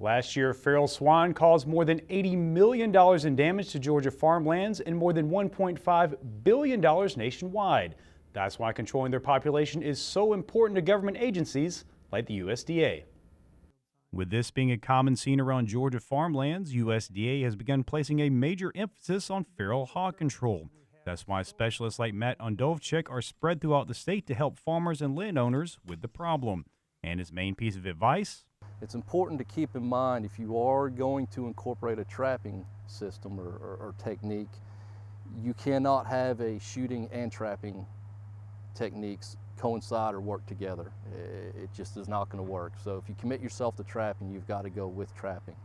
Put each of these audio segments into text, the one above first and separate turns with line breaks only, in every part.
Last year, feral swine caused more than $80 million in damage to Georgia farmlands and more than $1.5 billion nationwide. That's why controlling their population is so important to government agencies like the USDA. With this being a common scene around Georgia farmlands, USDA has begun placing a major emphasis on feral hog control. That's why specialists like Matt Undovchik are spread throughout the state to help farmers and landowners with the problem. And his main piece of advice?
It's important to keep in mind if you are going to incorporate a trapping system or technique, you cannot have a shooting and trapping techniques coincide or work together. It just is not going to work. So if you commit yourself to trapping, you've got to go with trapping.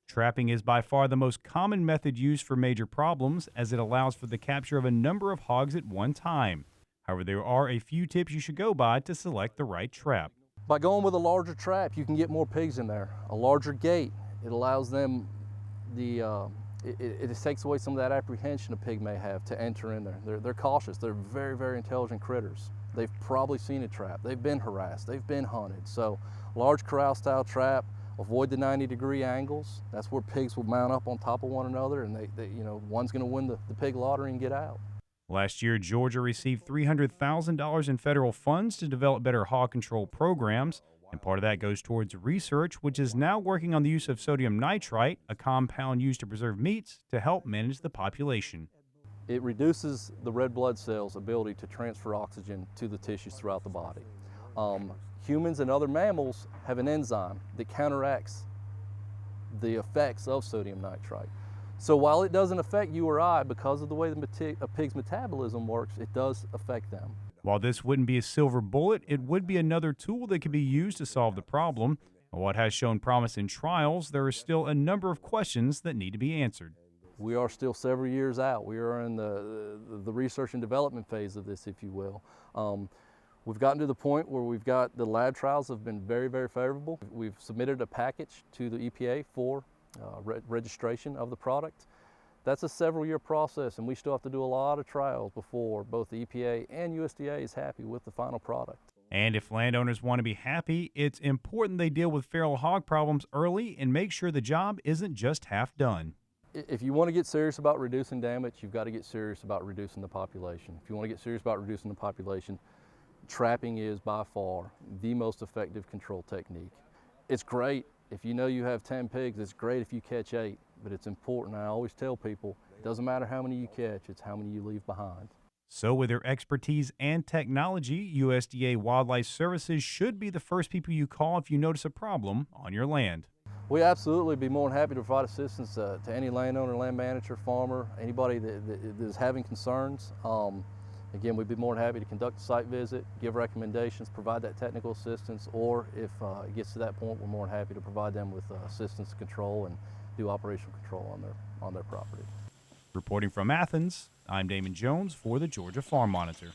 Trapping is by far the most common method used for major problems, as it allows for the capture of a number of hogs at one time. However, there are a few tips you should go by to select the right trap.
By going with a larger trap, you can get more pigs in there. A larger gate, it allows them it takes away some of that apprehension a pig may have to enter in there. They're cautious. They're very, very intelligent critters. They've probably seen a trap. They've been harassed. They've been hunted. So large corral-style trap, avoid the 90-degree angles. That's where pigs will mount up on top of one another, and one's going to win the pig lottery and get out.
Last year, Georgia received $300,000 in federal funds to develop better hog control programs, and part of that goes towards research, which is now working on the use of sodium nitrite, a compound used to preserve meats, to help manage the population.
It reduces the red blood cells' ability to transfer oxygen to the tissues throughout the body. Humans and other mammals have an enzyme that counteracts the effects of sodium nitrite. So while it doesn't affect you or I, because of the way a pig's metabolism works, it does affect them.
While this wouldn't be a silver bullet, it would be another tool that could be used to solve the problem. While what has shown promise in trials, there are still a number of questions that need to be answered.
We are still several years out. We are in the research and development phase of this, if you will. We've gotten to the point where we've got the lab trials have been very, very favorable. We've submitted a package to the EPA for registration of the product. That's a several-year process, and we still have to do a lot of trials before both the EPA and USDA is happy with the final product.
And if landowners want to be happy, it's important they deal with feral hog problems early and make sure the job isn't just half done.
If you want to get serious about reducing damage, you've got to get serious about reducing the population. If you want to get serious about reducing the population, trapping is by far the most effective control technique. It's great if you know you have 10 pigs, it's great if you catch 8, but it's important. I always tell people, it doesn't matter how many you catch, it's how many you leave behind.
So with their expertise and technology, USDA Wildlife Services should be the first people you call if you notice a problem on your land.
We absolutely be more than happy to provide assistance to any landowner, land manager, farmer, anybody that is having concerns. Again, we'd be more than happy to conduct a site visit, give recommendations, provide that technical assistance, or if it gets to that point, we're more than happy to provide them with assistance control and do operational control on their property.
Reporting from Athens, I'm Damon Jones for the Georgia Farm Monitor.